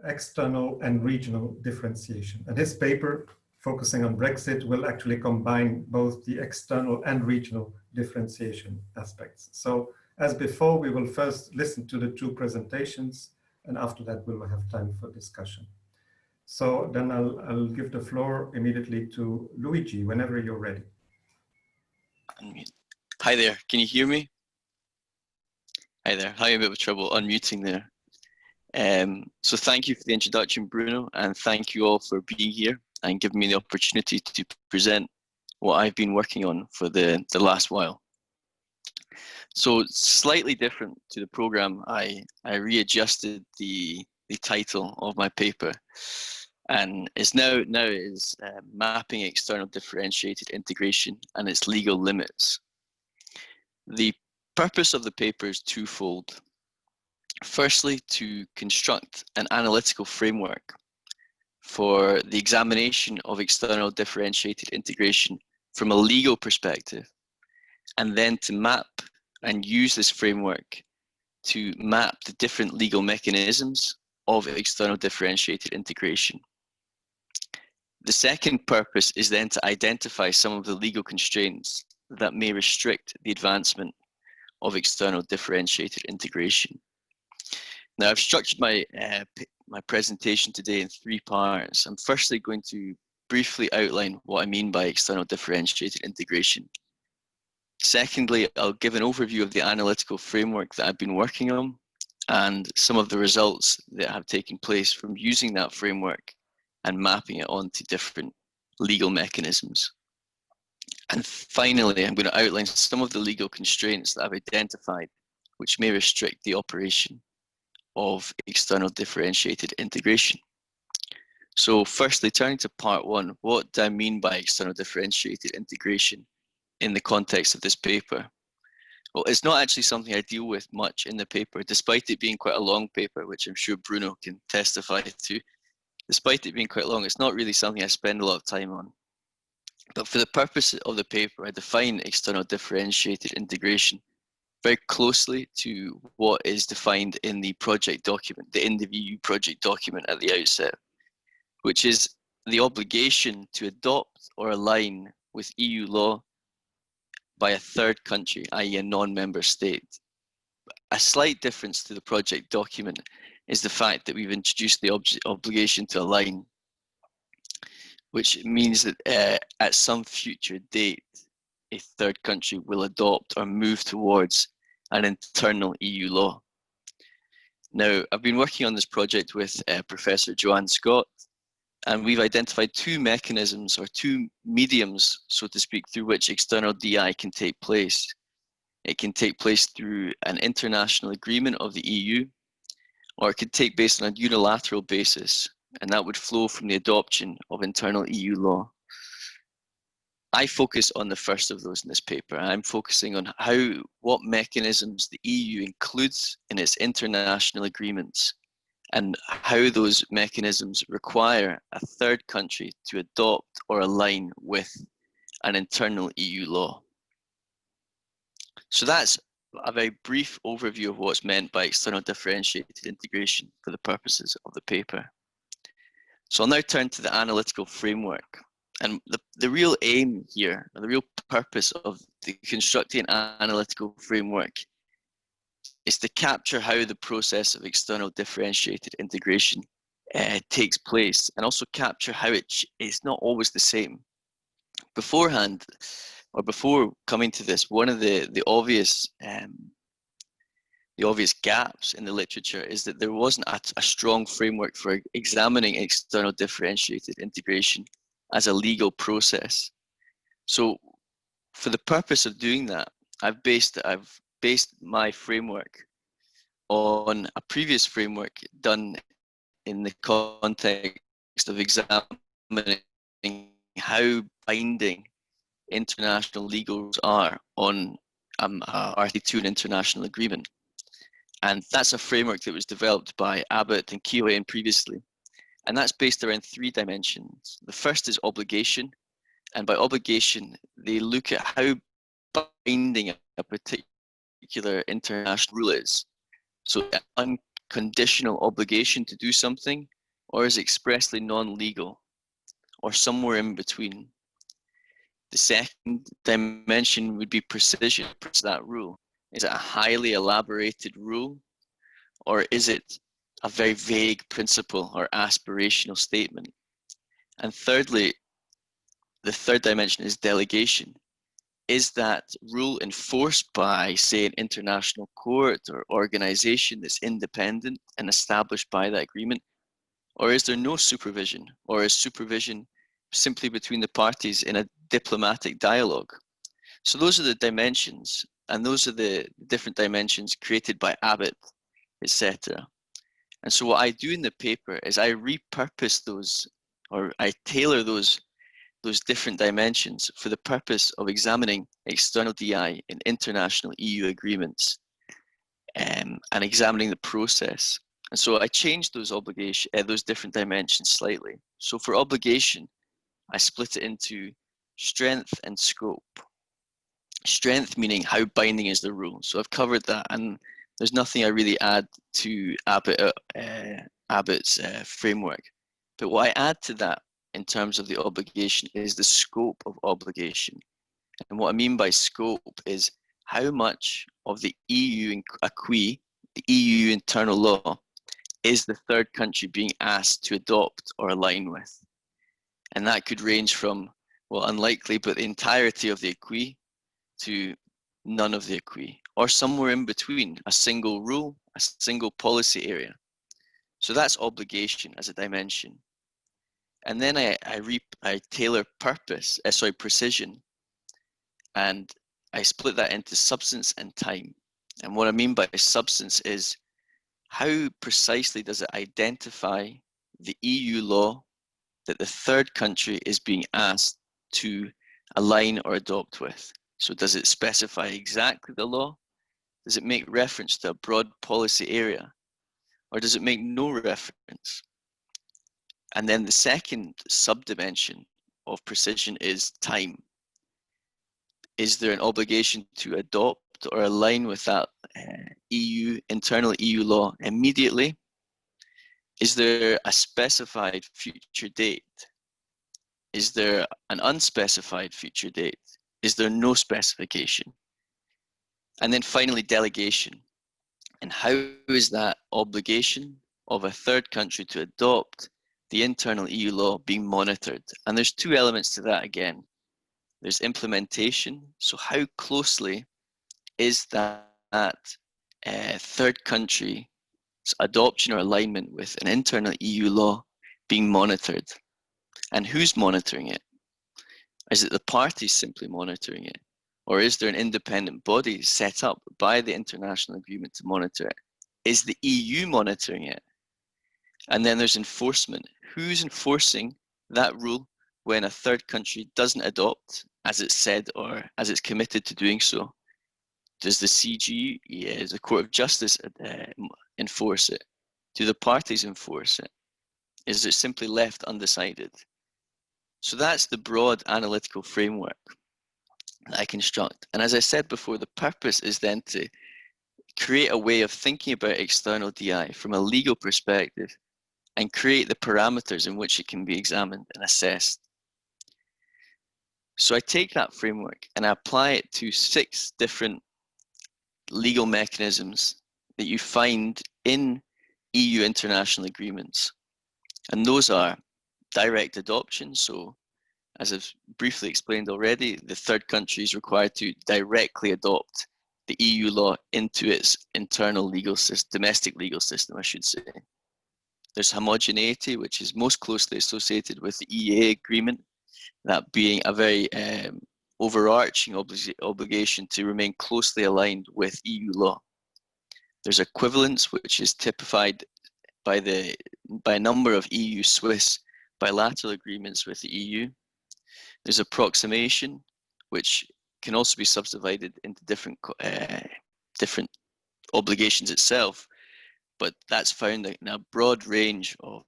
external and regional differentiation. And this paper, focusing on Brexit, will actually combine both the external and regional differentiation aspects. So as before, we will first listen to the two presentations, and after that, we will have time for discussion. So then I'll give the floor immediately to Luigi, whenever you're ready. Hi there, can you hear me? Hi there, having a bit of trouble unmuting there. So thank you for the introduction, Bruno, and thank you all for being here and giving me the opportunity to present what I've been working on for the last while. So slightly different to the program, I readjusted the title of my paper, and it's now mapping external differentiated integration and its legal limits. The purpose of the paper is twofold. Firstly, to construct an analytical framework for the examination of external differentiated integration from a legal perspective, and then to map and use this framework to map the different legal mechanisms of external differentiated integration. The second purpose is then to identify some of the legal constraints that may restrict the advancement of external differentiated integration. Now, I've structured my presentation today in three parts. I'm firstly going to briefly outline what I mean by external differentiated integration. Secondly, I'll give an overview of the analytical framework that I've been working on and some of the results that have taken place from using that framework and mapping it onto different legal mechanisms. And finally, I'm going to outline some of the legal constraints that I've identified which may restrict the operation of external differentiated integration. So firstly, turning to part one, what do I mean by external differentiated integration in the context of this paper? Well, it's not actually something I deal with much in the paper, despite it being quite a long paper, which I'm sure Bruno can testify to. Despite it being quite long, it's not really something I spend a lot of time on. But for the purpose of the paper, I define external differentiated integration very closely to what is defined in the project document, the InDivEU project document at the outset, which is the obligation to adopt or align with EU law by a third country, i.e. a non-member state. A slight difference to the project document is the fact that we've introduced the obligation to align, which means that at some future date, a third country will adopt or move towards an internal EU law. Now, I've been working on this project with Professor Joanne Scott, and we've identified two mechanisms or two mediums, so to speak, through which external DI can take place. It can take place through an international agreement of the EU, or it could take place on a unilateral basis, and that would flow from the adoption of internal EU law. I focus on the first of those in this paper. I'm focusing on what mechanisms the EU includes in its international agreements and how those mechanisms require a third country to adopt or align with an internal EU law. So that's a very brief overview of what's meant by external differentiated integration for the purposes of the paper. So I'll now turn to the analytical framework. And the real aim here, the real purpose of the constructing an analytical framework is to capture how the process of external differentiated integration takes place, and also capture how it's not always the same. Beforehand, or before coming to this, one of the obvious gaps in the literature is that there wasn't a strong framework for examining external differentiated integration as a legal process. So for the purpose of doing that, I've based my framework on a previous framework done in the context of examining how binding international legals are on Artie 2, an international agreement. And that's a framework that was developed by Abbott and Keating previously. And that's based around three dimensions. The first is obligation. And by obligation, they look at how binding a particular international rule is. So conditional obligation to do something, or is it expressly non-legal, or somewhere in between? The second dimension would be precision. That rule, is it a highly elaborated rule, or is it a very vague principle or aspirational statement? And thirdly, the third dimension is delegation. Is that rule enforced by, say, an international court or organization that's independent and established by that agreement? Or is there no supervision? Or is supervision simply between the parties in a diplomatic dialogue? So those are the dimensions, and those are the different dimensions created by Abbott, etc. And so what I do in the paper is I repurpose those, or I tailor those different dimensions for the purpose of examining external DI in international EU agreements, and examining the process. And so I changed those those different dimensions slightly. So for obligation, I split it into strength and scope. Strength meaning how binding is the rule. So I've covered that, and there's nothing I really add to Abbott's framework. But what I add to that in terms of the obligation is the scope of obligation. And what I mean by scope is how much of the EU acquis, the EU internal law, is the third country being asked to adopt or align with. And that could range from, well, unlikely, but the entirety of the acquis to none of the acquis, or somewhere in between, a single rule, a single policy area. So that's obligation as a dimension. And then I tailor precision, and I split that into substance and time. And what I mean by substance is how precisely does it identify the EU law that the third country is being asked to align or adopt with? So does it specify exactly the law? Does it make reference to a broad policy area? Or does it make no reference? And then the second subdimension of precision is time. Is there an obligation to adopt or align with that internal EU law immediately? Is there a specified future date? Is there an unspecified future date? Is there no specification? And then finally, delegation. And how is that obligation of a third country to adopt the internal EU law being monitored? And there's two elements to that again. There's implementation. So how closely is that third country's adoption or alignment with an internal EU law being monitored? And who's monitoring it? Is it the parties simply monitoring it? Or is there an independent body set up by the international agreement to monitor it? Is the EU monitoring it? And then there's enforcement. Who's enforcing that rule when a third country doesn't adopt as it's said or as it's committed to doing so? Does the CG, the Court of Justice, enforce it? Do the parties enforce it? Is it simply left undecided? So that's the broad analytical framework that I construct. And as I said before, the purpose is then to create a way of thinking about external DI from a legal perspective and create the parameters in which it can be examined and assessed. So I take that framework and I apply it to 6 different legal mechanisms that you find in EU international agreements. And those are direct adoption. So as I've briefly explained already, the third country is required to directly adopt the EU law into its internal legal system, domestic legal system, I should say. There's homogeneity, which is most closely associated with the EEA agreement, that being a very overarching obligation to remain closely aligned with EU law. There's equivalence, which is typified by a number of EU-Swiss bilateral agreements with the EU. There's approximation, which can also be subdivided into different obligations itself, but that's found in a broad range of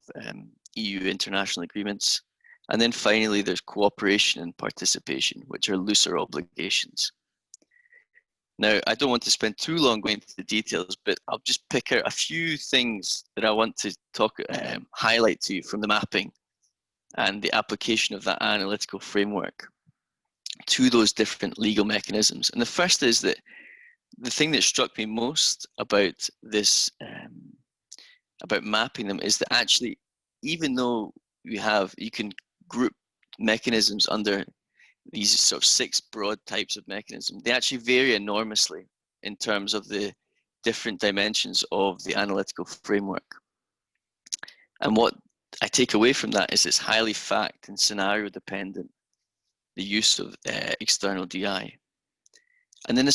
EU international agreements. And then finally, there's cooperation and participation, which are looser obligations. Now, I don't want to spend too long going into the details, but I'll just pick out a few things that I want to highlight to you from the mapping and the application of that analytical framework to those different legal mechanisms. And the first is that the thing that struck me most about this, about mapping them, is that actually, even though you can group mechanisms under these sort of 6 broad types of mechanism, they actually vary enormously in terms of the different dimensions of the analytical framework. And what I take away from that is it's highly fact and scenario dependent, the use of external DI. And then the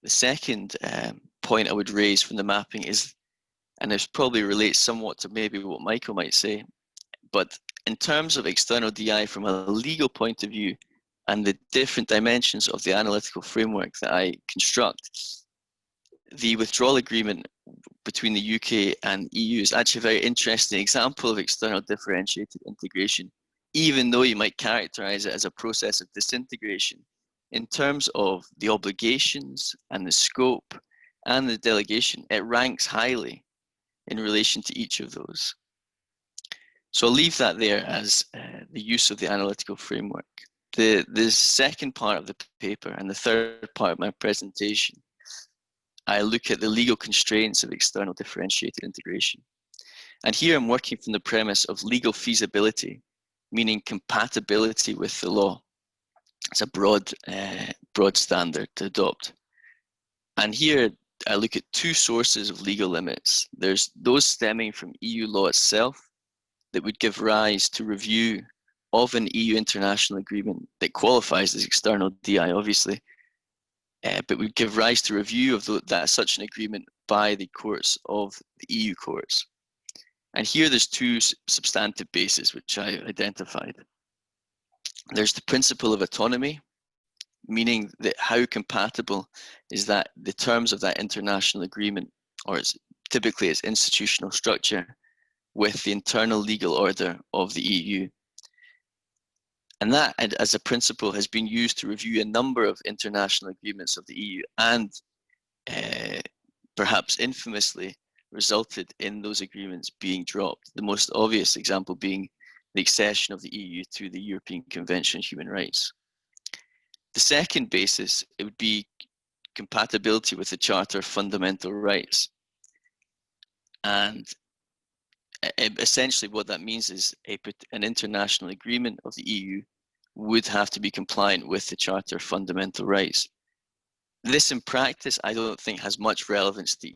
second point I would raise from the mapping is, and this probably relates somewhat to maybe what Michael might say, but in terms of external DI from a legal point of view and the different dimensions of the analytical framework that I construct, the withdrawal agreement between the UK and EU is actually a very interesting example of external differentiated integration, even though you might characterize it as a process of disintegration. In terms of the obligations and the scope and the delegation, it ranks highly in relation to each of those. So I'll leave that there as the use of the analytical framework. The second part of the paper and the third part of my presentation, I look at the legal constraints of external differentiated integration. And here I'm working from the premise of legal feasibility, meaning compatibility with the law. It's a broad standard to adopt. And here I look at 2 sources of legal limits. There's those stemming from EU law itself that would give rise to review of an EU international agreement that qualifies as external DI, obviously, but would give rise to review of such an agreement by the courts of the EU courts. And here there's 2 substantive bases which I identified. There's the principle of autonomy, meaning that how compatible is that the terms of that international agreement, or typically its institutional structure, with the internal legal order of the EU. And that, as a principle, has been used to review a number of international agreements of the EU, and perhaps infamously resulted in those agreements being dropped. The most obvious example being the accession of the EU to the European Convention on Human Rights. The second basis, it would be compatibility with the Charter of Fundamental Rights. And essentially what that means is an international agreement of the EU would have to be compliant with the Charter of Fundamental Rights. This in practice, I don't think has much relevance to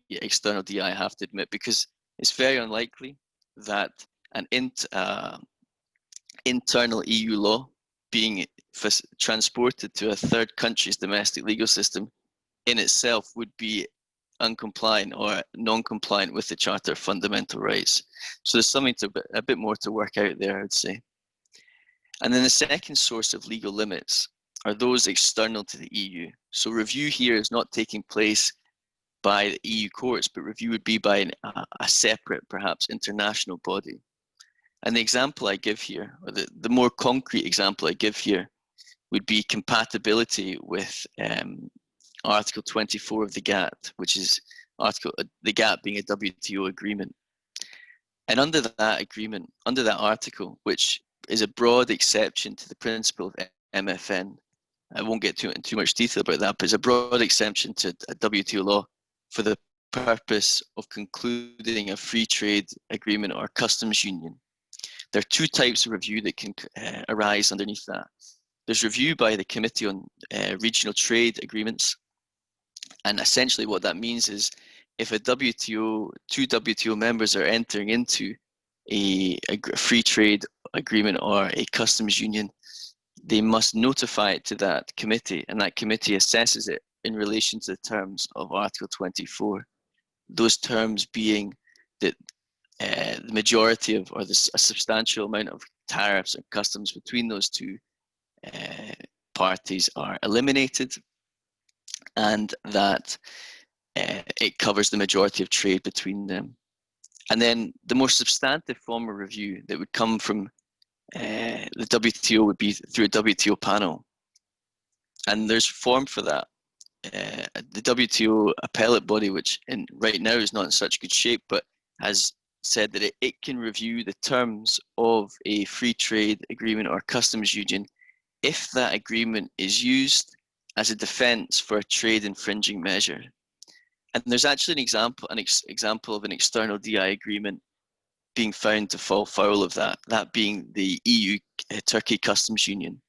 external DI, I have to admit, because it's very unlikely that an internal EU law being transported to a third country's domestic legal system in itself would be uncompliant or non-compliant with the Charter of Fundamental Rights. So there's something a bit more to work out there, I'd say. And then the second source of legal limits are those external to the EU. So review here is not taking place by the EU courts, but review would be by a separate, perhaps international body. And the example I give here, or the more concrete example I give here, would be compatibility with Article 24 of the GATT, which is the GATT being a WTO agreement. And under that agreement, under that article, which is a broad exception to the principle of MFN, I won't get into too much detail about that, but it's a broad exception to a WTO law for the purpose of concluding a free trade agreement or customs union. There are 2 types of review that can arise underneath that. There's review by the Committee on Regional Trade Agreements. And essentially what that means is if two WTO members are entering into a free trade agreement or a customs union, they must notify it to that committee, and that committee assesses it in relation to the terms of Article 24. Those terms being that the majority of, or a substantial amount of tariffs and customs between those 2 parties are eliminated, and that it covers the majority of trade between them. And then the more substantive form of review that would come from the WTO would be through a WTO panel. And there's form for that. The WTO appellate body, which right now is not in such good shape, but has said that it can review the terms of a free trade agreement or customs union if that agreement is used as a defense for a trade infringing measure. And there's actually an example of an external DI agreement being found to fall foul of that, that being the EU-Turkey customs union.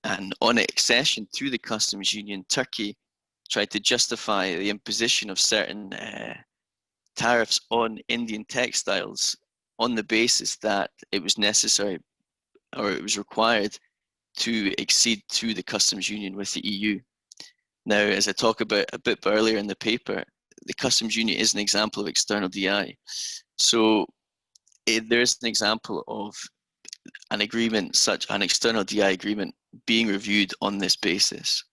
And on accession to the customs union, Turkey tried to justify the imposition of certain tariffs on Indian textiles on the basis that it was necessary or it was required to accede to the customs union with the EU. Now, as I talk about a bit earlier in the paper, the customs union is an example of external DI. So there is an example of an agreement, such an external DI agreement, being reviewed on this basis.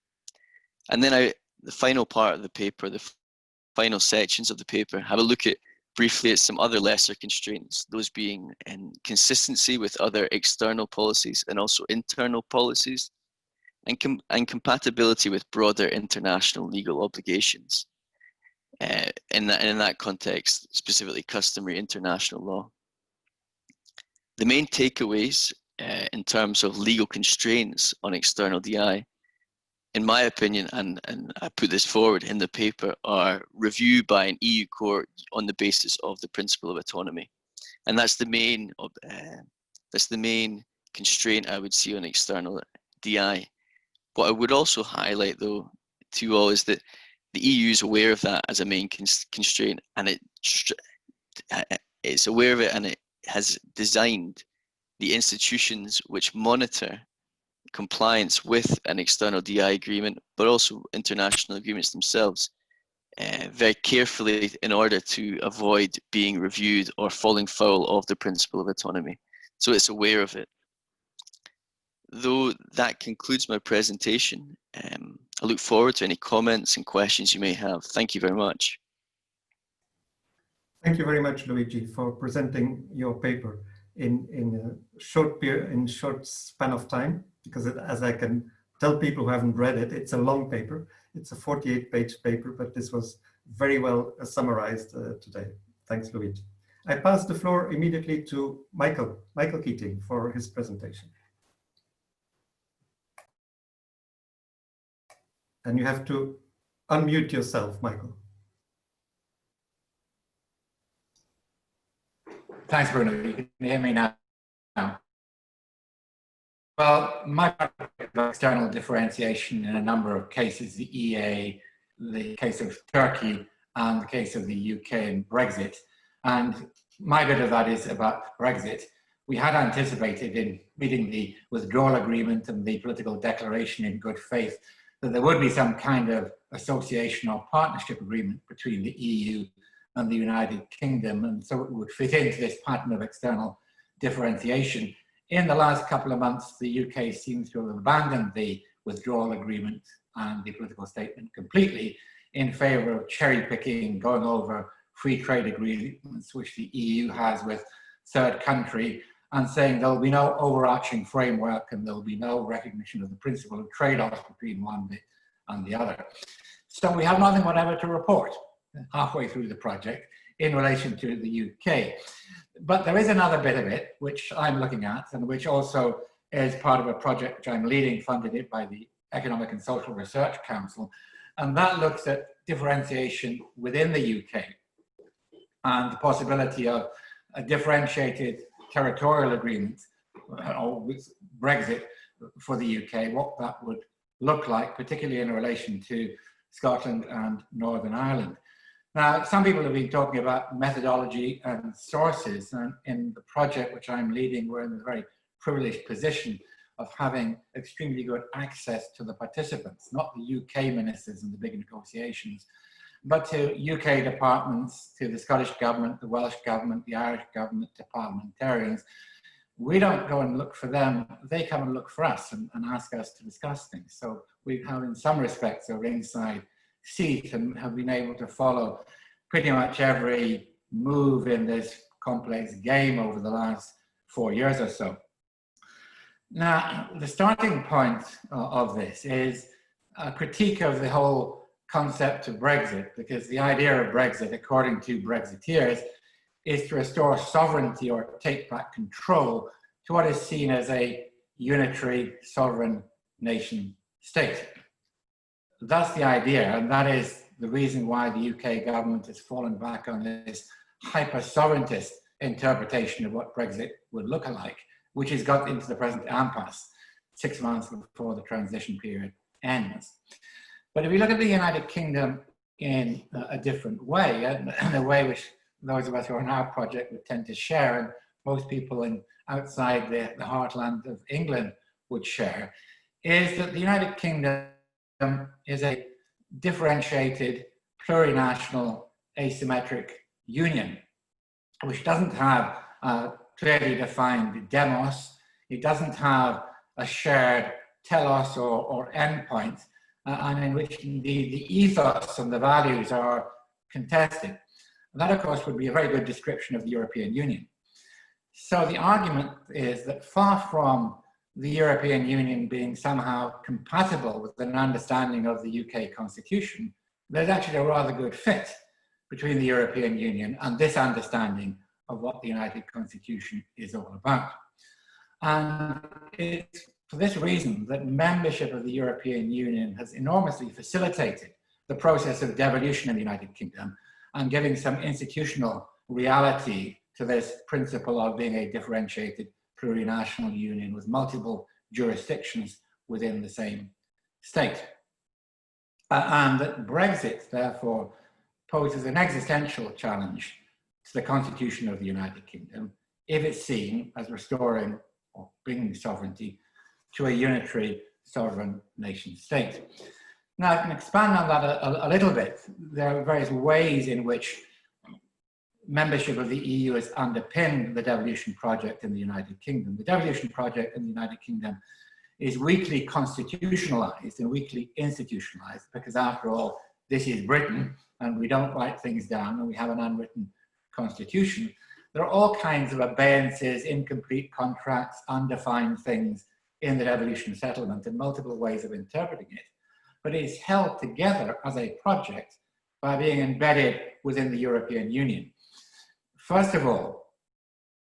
And then the final part of the paper, the final sections of the paper, have a look at briefly at some other lesser constraints, those being in consistency with other external policies and also internal policies, and compatibility with broader international legal obligations. In that context, specifically customary international law. The main takeaways in terms of legal constraints on external DI, in my opinion, and I put this forward in the paper, are review by an EU court on the basis of the principle of autonomy, and that's the main constraint I would see on external DI. What I would also highlight, though, to you all is that the EU is aware of that as a main constraint, and it's aware of it, and it has designed the institutions which monitor compliance with an external DI agreement, but also international agreements themselves, very carefully in order to avoid being reviewed or falling foul of the principle of autonomy. So it's aware of it. Though that concludes my presentation, I look forward to any comments and questions you may have. Thank you very much. Thank you very much, Luigi, for presenting your paper in a short span of time, because as I can tell people who haven't read it, it's a long paper. It's a 48-page paper, but this was very well summarized today. Thanks, Luigi. I pass the floor immediately to Michael Keating for his presentation. And you have to unmute yourself, Michael. Thanks, Bruno. You can hear me now. Well, my external differentiation in a number of cases, the EA, the case of Turkey, and the case of the UK and Brexit. And my bit of that is about Brexit. We had anticipated in reading the withdrawal agreement and the political declaration in good faith that there would be some kind of association or partnership agreement between the EU and the United Kingdom, and so it would fit into this pattern of external differentiation. In the last couple of months, the UK seems to have abandoned the withdrawal agreement and the political statement completely in favour of cherry picking, going over free trade agreements which the EU has with third country, and saying there will be no overarching framework and there will be no recognition of the principle of trade-offs between one bit and the other. So we have nothing whatever to report halfway through the project in relation to the UK. But there is another bit of it which I'm looking at, and which also is part of a project which I'm leading, funded it by the Economic and Social Research Council, and that looks at differentiation within the UK and the possibility of a differentiated territorial agreement or with Brexit for the UK, what that would look like, particularly in relation to Scotland and Northern Ireland. Now, some people have been talking about methodology and sources, and in the project which I'm leading, we're in a very privileged position of having extremely good access to the participants, not the UK ministers in the big negotiations, but to UK departments, to the Scottish Government, the Welsh Government, the Irish Government, to parliamentarians. We don't go and look for them, they come and look for us and ask us to discuss things. So we have, in some respects, a ringside seat and have been able to follow pretty much every move in this complex game over the last 4 years or so. Now, the starting point of this is a critique of the whole concept of Brexit, because the idea of Brexit, according to Brexiteers, is to restore sovereignty or take back control to what is seen as a unitary sovereign nation state. That's the idea, and that is the reason why the UK government has fallen back on this hyper-sovereigntist interpretation of what Brexit would look like, which has got into the present impasse 6 months before the transition period ends. But if we look at the United Kingdom in a different way, and a way which those of us who are on our project would tend to share, and most people outside the heartland of England would share, is that the United Kingdom is a differentiated, plurinational, asymmetric union, which doesn't have a clearly defined demos. It doesn't have a shared telos or endpoint, and in which indeed the ethos and the values are contested. And that, of course, would be a very good description of the European Union. So the argument is that far from the European Union being somehow compatible with an understanding of the UK Constitution, there's actually a rather good fit between the European Union and this understanding of what the United Constitution is all about. And it's for this reason that membership of the European Union has enormously facilitated the process of devolution in the United Kingdom and giving some institutional reality to this principle of being a differentiated plurinational union with multiple jurisdictions within the same state. And that Brexit, therefore, poses an existential challenge to the Constitution of the United Kingdom if it's seen as restoring or bringing sovereignty to a unitary sovereign nation state. Now, I can expand on that a little bit. There are various ways in which membership of the EU has underpinned the devolution project in the United Kingdom. The devolution project in the United Kingdom is weakly constitutionalized and weakly institutionalized because, after all, this is Britain and we don't write things down and we have an unwritten constitution. There are all kinds of abeyances, incomplete contracts, undefined things in the devolution settlement and multiple ways of interpreting it. But it is held together as a project by being embedded within the European Union. First of all,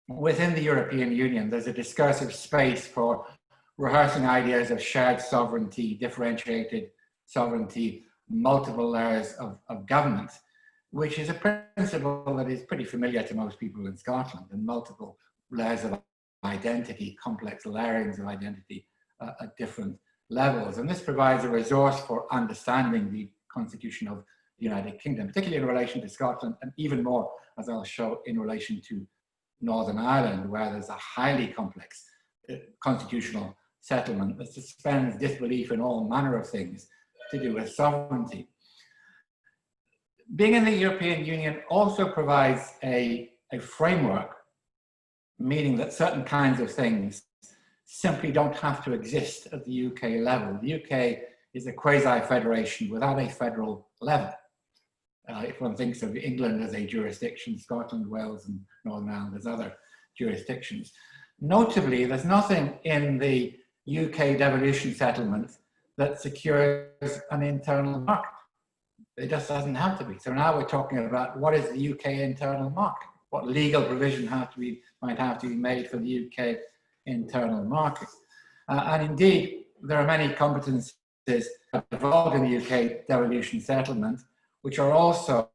within the European Union, there's a discursive space for rehearsing ideas of shared sovereignty, differentiated sovereignty, multiple layers of government, which is a principle that is pretty familiar to most people in Scotland, and multiple layers of identity, complex layerings of identity at different levels. And this provides a resource for understanding the Constitution of the United Kingdom, particularly in relation to Scotland, and even more, as I'll show, in relation to Northern Ireland, where there's a highly complex constitutional settlement that suspends disbelief in all manner of things to do with sovereignty. Being in the European Union also provides a framework, meaning that certain kinds of things simply don't have to exist at the UK level. The UK is a quasi-federation without a federal level. If one thinks of England as a jurisdiction, Scotland, Wales, and Northern Ireland as other jurisdictions. Notably, there's nothing in the UK devolution settlement that secures an internal market. It just doesn't have to be. So now we're talking about what is the UK internal market? What legal provision might have to be made for the UK internal market? And indeed, there are many competencies involved in the UK devolution settlement, which are also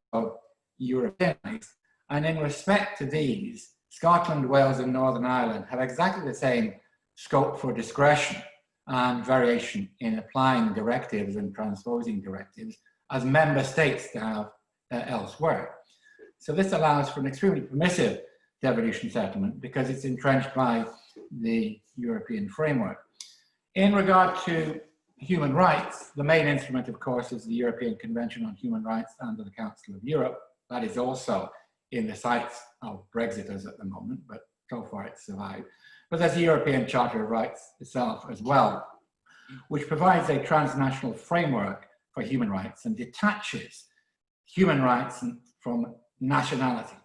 Europeanized. And in respect to these, Scotland, Wales, and Northern Ireland have exactly the same scope for discretion and variation in applying directives and transposing directives as member states have elsewhere. So this allows for an extremely permissive devolution settlement because it's entrenched by the European framework. In regard to human rights, the main instrument, of course, is the European Convention on Human Rights under the Council of Europe. That is also in the sights of Brexiters at the moment, but so far it's survived. But there's the European Charter of Rights itself as well, which provides a transnational framework for human rights and detaches human rights from nationality.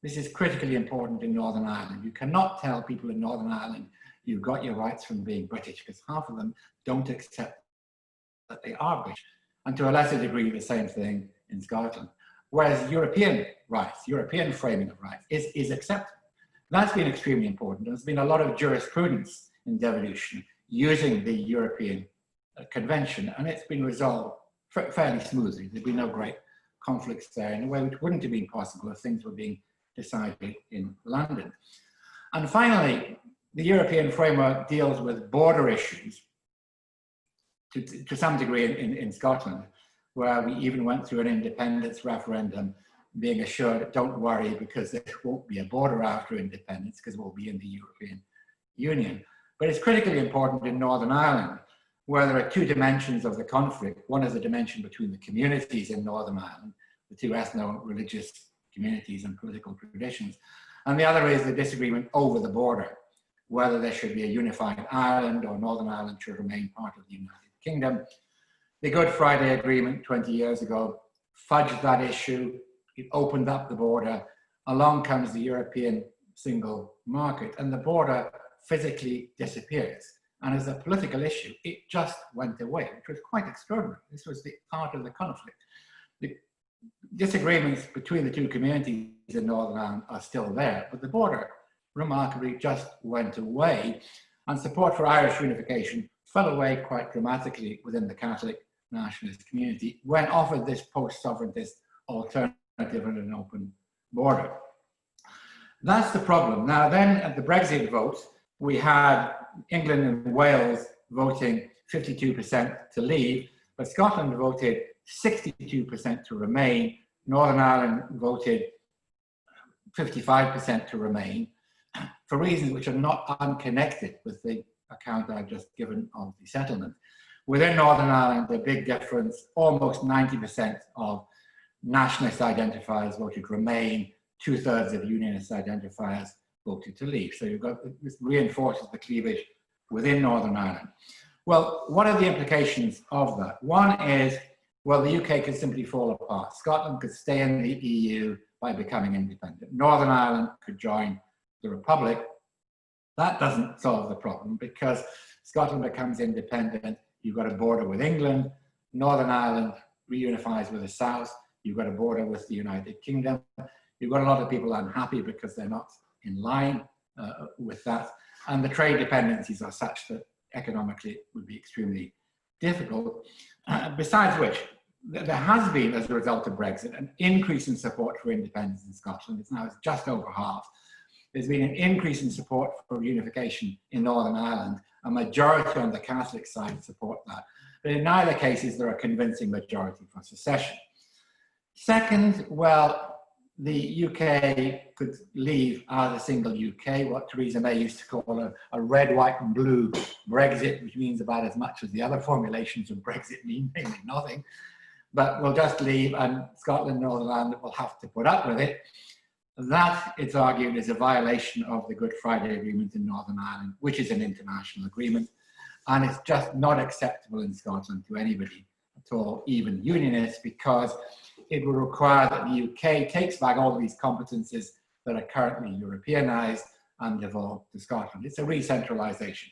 This is critically important in Northern Ireland. You cannot tell people in Northern Ireland you've got your rights from being British, because half of them don't accept that they are British, and to a lesser degree the same thing in Scotland. Whereas European rights, European framing of rights is acceptable. That's been extremely important. There's been a lot of jurisprudence in devolution using the European Convention, and it's been resolved fairly smoothly. There've been no great conflicts there in a way which wouldn't have been possible if things were being decided in London. And finally, the European framework deals with border issues to some degree in Scotland, where we even went through an independence referendum being assured, don't worry, because there won't be a border after independence because we'll be in the European Union. But it's critically important in Northern Ireland, where there are two dimensions of the conflict. One is the dimension between the communities in Northern Ireland, the two ethno-religious communities and political traditions, and the other is the disagreement over the border, whether there should be a unified Ireland or Northern Ireland should remain part of the United Kingdom. The Good Friday Agreement 20 years ago fudged that issue. It opened up the border. Along comes the European single market, and the border physically disappears. And as a political issue, it just went away, which was quite extraordinary. This was the heart of the conflict. The disagreements between the two communities in Northern Ireland are still there, but the border remarkably just went away, and support for Irish unification fell away quite dramatically within the Catholic nationalist community when offered this post-sovereigntist alternative and an open border. That's the problem. Now then, at the Brexit vote, we had England and Wales voting 52% to leave, but Scotland voted 62% to remain. Northern Ireland voted 55% to remain, for reasons which are not unconnected with the account I've just given of the settlement. Within Northern Ireland, the big difference, almost 90% of nationalist identifiers voted remain, 2/3 of unionist identifiers voted to leave. So you've got, this reinforces the cleavage within Northern Ireland. Well, what are the implications of that? One is, well, the UK could simply fall apart. Scotland could stay in the EU by becoming independent. Northern Ireland could join the Republic. That doesn't solve the problem, because Scotland becomes independent. You've got a border with England. Northern Ireland reunifies with the South. You've got a border with the United Kingdom. You've got a lot of people unhappy because they're not in line with that. And the trade dependencies are such that economically it would be extremely difficult. Besides which, there has been, as a result of Brexit, an increase in support for independence in Scotland. It's now just over half. There's been an increase in support for unification in Northern Ireland. A majority on the Catholic side support that. But in neither case is there a convincing majority for secession. Second, well, the UK could leave as a single UK, what Theresa May used to call a red, white and blue Brexit, which means about as much as the other formulations of Brexit mean, mainly nothing. But we'll just leave, and Scotland and Northern Ireland will have to put up with it. That, it's argued, is a violation of the Good Friday Agreement in Northern Ireland, which is an international agreement, and it's just not acceptable in Scotland to anybody at all, even unionists, because it will require that the UK takes back all of these competences that are currently Europeanized and devolved to Scotland. It's a re-centralization.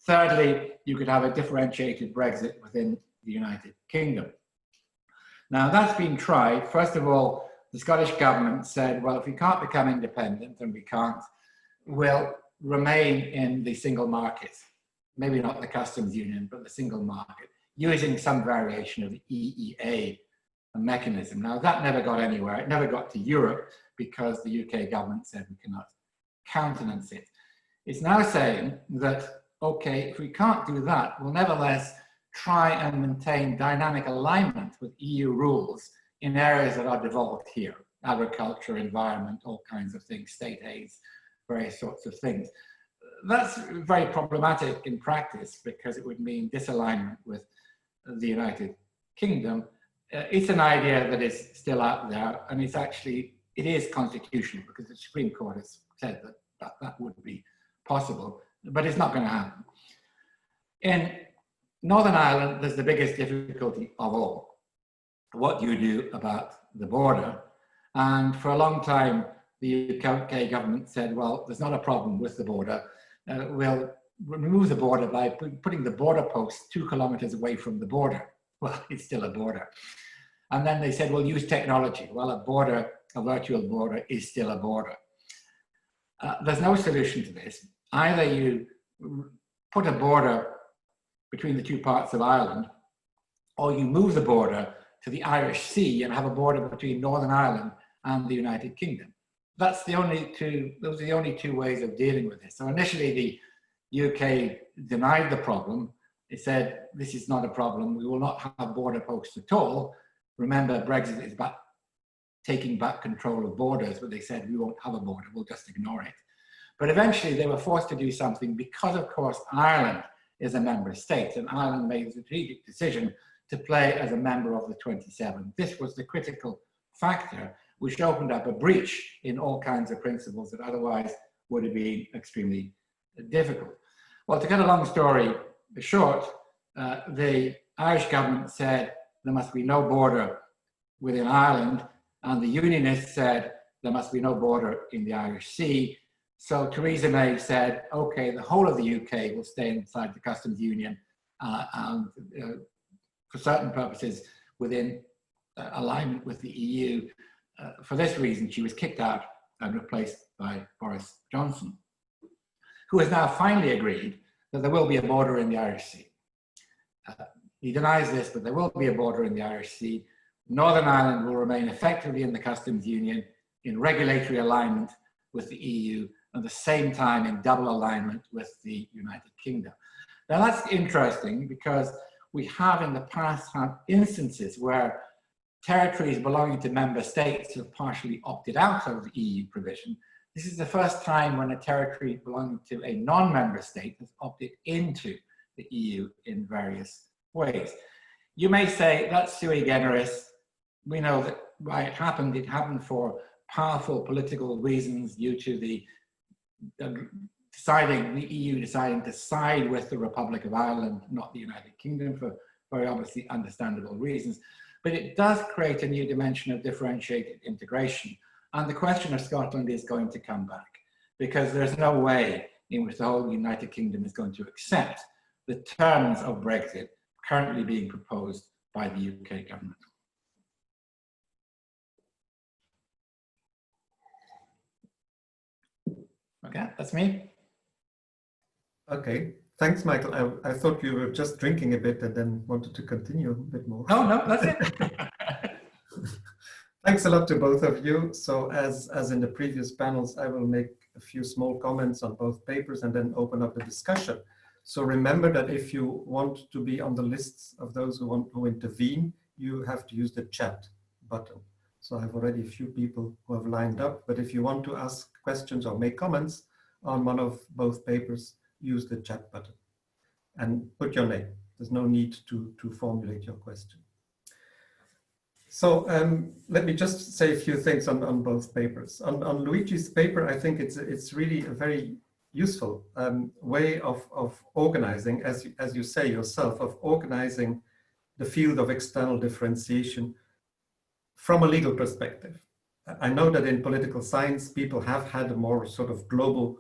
Thirdly, you could have a differentiated Brexit within the United Kingdom. Now, that's been tried. First of all, the Scottish government said, well, if we can't become independent, and we can't, we'll remain in the single market. Maybe not the customs union, but the single market, using some variation of the EEA mechanism. Now, that never got anywhere. It never got to Europe because the UK government said we cannot countenance it. It's now saying that, okay, if we can't do that, we'll nevertheless try and maintain dynamic alignment with EU rules in areas that are devolved here: agriculture, environment, all kinds of things, state aids, various sorts of things. That's very problematic in practice because it would mean disalignment with the United Kingdom. It's an idea that is still out there, and it's actually, it is constitutional because the Supreme Court has said that that would be possible, but it's not going to happen. In Northern Ireland, there's the biggest difficulty of all. What do you do about the border? And for a long time, the UK government said, well, there's not a problem with the border. We'll remove the border by putting the border posts 2 kilometers away from the border. Well, it's still a border. And then they said, we'll use technology. Well, a virtual border is still a border. There's no solution to this. Either you put a border between the 2 parts of Ireland, or you move the border to the Irish Sea and have a border between Northern Ireland and the United Kingdom. Those are the only 2 ways of dealing with this. So initially the UK denied the problem. It said, this is not a problem. We will not have border posts at all. Remember, Brexit is about taking back control of borders, but they said, we won't have a border, we'll just ignore it. But eventually they were forced to do something because, of course, Ireland is a member state, and Ireland made a strategic decision to play as a member of the 27. This was the critical factor which opened up a breach in all kinds of principles that otherwise would have been extremely difficult. Well, to cut a long story short, the Irish government said there must be no border within Ireland, and the Unionists said there must be no border in the Irish Sea. So Theresa May said, okay, the whole of the UK will stay inside the customs union and for certain purposes within alignment with the EU. For this reason, she was kicked out and replaced by Boris Johnson, who has now finally agreed that there will be a border in the Irish Sea. He denies this, but there will be a border in the Irish Sea. Northern Ireland will remain effectively in the customs union in regulatory alignment with the EU, at the same time in double alignment with the United Kingdom. Now that's interesting because we have in the past had instances where territories belonging to member states have partially opted out of the EU provision. This is the first time when a territory belonging to a non-member state has opted into the EU in various ways. You may say that's sui generis. We know that why it happened for powerful political reasons due to the EU deciding to side with the Republic of Ireland, not the United Kingdom, for very obviously understandable reasons. But it does create a new dimension of differentiated integration. And the question of Scotland is going to come back because there's no way in which the whole United Kingdom is going to accept the terms of Brexit currently being proposed by the UK government. Okay, that's me. Okay, thanks, Michael. I thought you were just drinking a bit and then wanted to continue a bit more. No, that's it. Thanks a lot to both of you. So as in the previous panels, I will make a few small comments on both papers and then open up the discussion. So remember that if you want to be on the lists of those who want to intervene, you have to use the chat button. So I have already a few people who have lined up, but if you want to ask questions or make comments on one of both papers, use the chat button and put your name. There's no need to formulate your question. So let me just say a few things on both papers. On Luigi's paper, I think it's really a very useful way of organizing, as you say yourself, of organizing the field of external differentiation from a legal perspective. I know that in political science, people have had a more sort of global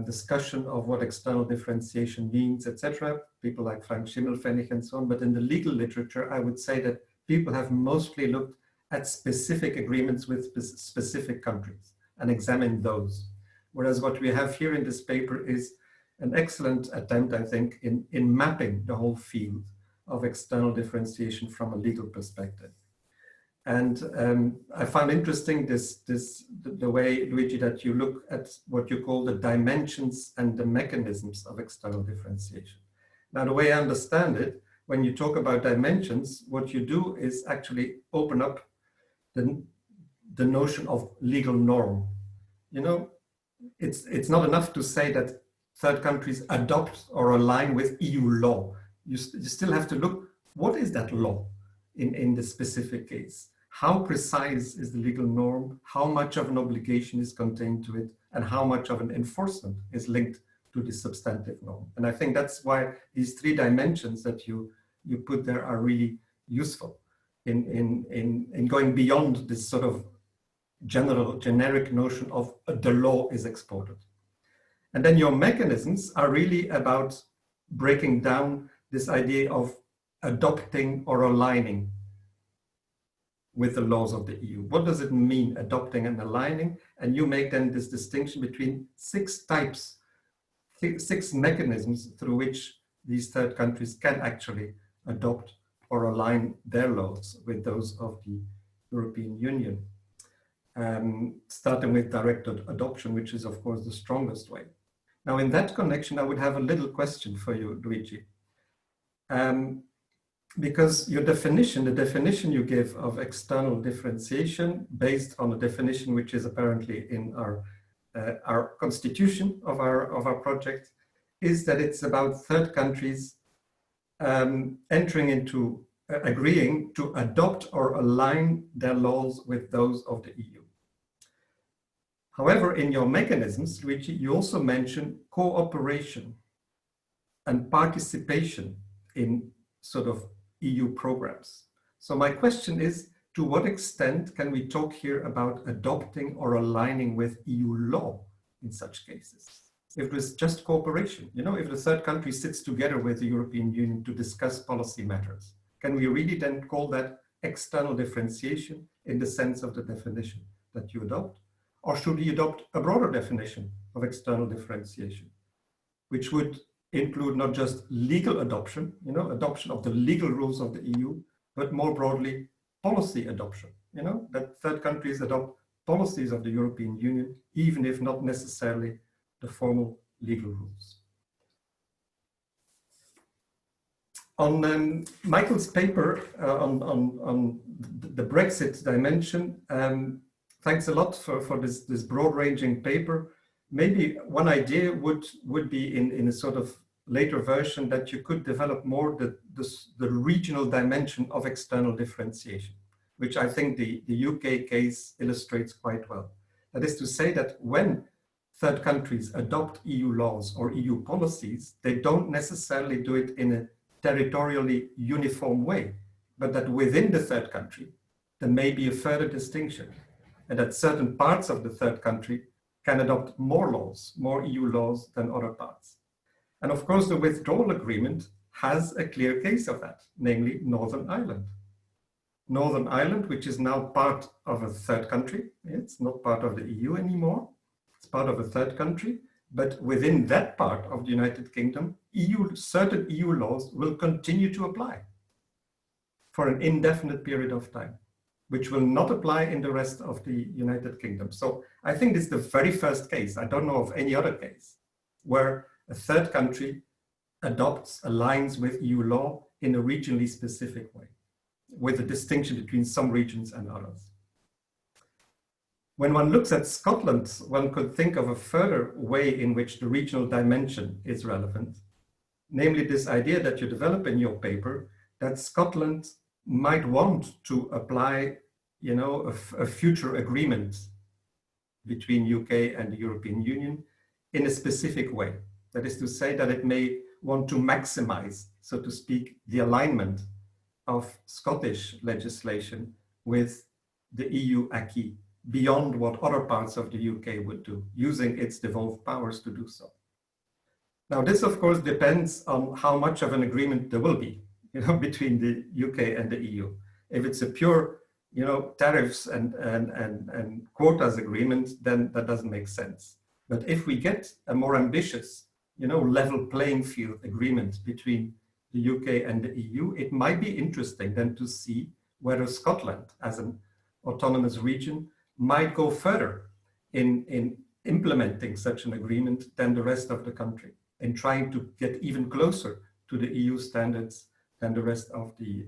discussion of what external differentiation means, etc. People like Frank Schimmelpfennig and so on. But in the legal literature, I would say that people have mostly looked at specific agreements with specific countries and examined those. Whereas what we have here in this paper is an excellent attempt, I think, in mapping the whole field of external differentiation from a legal perspective. And I found interesting the way, Luigi, that you look at what you call the dimensions and the mechanisms of external differentiation. Now, the way I understand it, when you talk about dimensions, what you do is actually open up the notion of legal norm. You know, it's not enough to say that third countries adopt or align with EU law. You still have to look, what is that law in the specific case? How precise is the legal norm? How much of an obligation is contained to it? And how much of an enforcement is linked to the substantive norm? And I think that's why these three dimensions that you put there are really useful in going beyond this sort of generic notion of the law is exported. And then your mechanisms are really about breaking down this idea of adopting or aligning with the laws of the EU. What does it mean, adopting and aligning? And you make then this distinction between 6 types, 6 mechanisms through which these third countries can actually adopt or align their laws with those of the European Union. Starting with direct adoption, which is of course the strongest way. Now in that connection, I would have a little question for you, Luigi. Because your definition, the definition you give of external differentiation based on a definition which is apparently in our constitution of our project, is that it's about third countries entering into agreeing to adopt or align their laws with those of the EU. However, in your mechanisms, Luigi, you also mention cooperation and participation in sort of EU programs. So my question is, to what extent can we talk here about adopting or aligning with EU law in such cases? If it was just cooperation, you know, if the third country sits together with the European Union to discuss policy matters, can we really then call that external differentiation in the sense of the definition that you adopt? Or should we adopt a broader definition of external differentiation, which would include not just legal adoption, you know, adoption of the legal rules of the EU, but more broadly, policy adoption, you know, that third countries adopt policies of the European Union, even if not necessarily the formal legal rules. On Michael's paper on the Brexit dimension, thanks a lot for this broad-ranging paper. Maybe one idea would be in a sort of later version that you could develop more the regional dimension of external differentiation, which I think the UK case illustrates quite well. That is to say that when third countries adopt EU laws or EU policies, they don't necessarily do it in a territorially uniform way, but that within the third country, there may be a further distinction, and that certain parts of the third country can adopt more laws, more EU laws than other parts. And of course, the withdrawal agreement has a clear case of that, namely Northern Ireland. Northern Ireland, which is now part of a third country, it's not part of the EU anymore, it's part of a third country, but within that part of the United Kingdom, certain EU laws will continue to apply for an indefinite period of time, which will not apply in the rest of the United Kingdom. So I think this is the very first case, I don't know of any other case, where a third country aligns with EU law in a regionally specific way, with a distinction between some regions and others. When one looks at Scotland, one could think of a further way in which the regional dimension is relevant, namely this idea that you develop in your paper that Scotland might want to apply, you know, a future agreement between UK and the European Union in a specific way. That is to say that it may want to maximize, so to speak, the alignment of Scottish legislation with the EU acquis beyond what other parts of the UK would do, using its devolved powers to do so. Now, this of course depends on how much of an agreement there will be, you know, between the UK and the EU. If it's a pure, you know, tariffs and quotas agreement, then that doesn't make sense. But if we get a more ambitious, you know, level playing field agreement between the UK and the EU, it might be interesting then to see whether Scotland, as an autonomous region, might go further in implementing such an agreement than the rest of the country, in trying to get even closer to the EU standards than the rest of the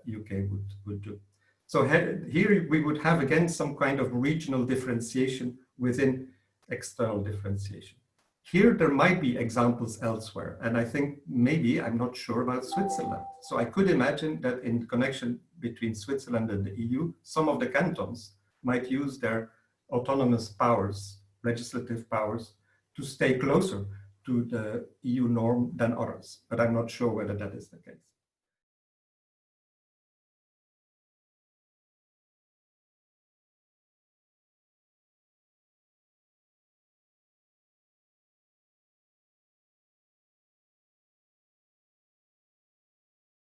UK would do. So here we would have again some kind of regional differentiation within external differentiation. Here there might be examples elsewhere, and I think maybe, I'm not sure about Switzerland. So I could imagine that in connection between Switzerland and the EU, some of the cantons might use their autonomous powers, legislative powers, to stay closer to the EU norm than others, but I'm not sure whether that is the case.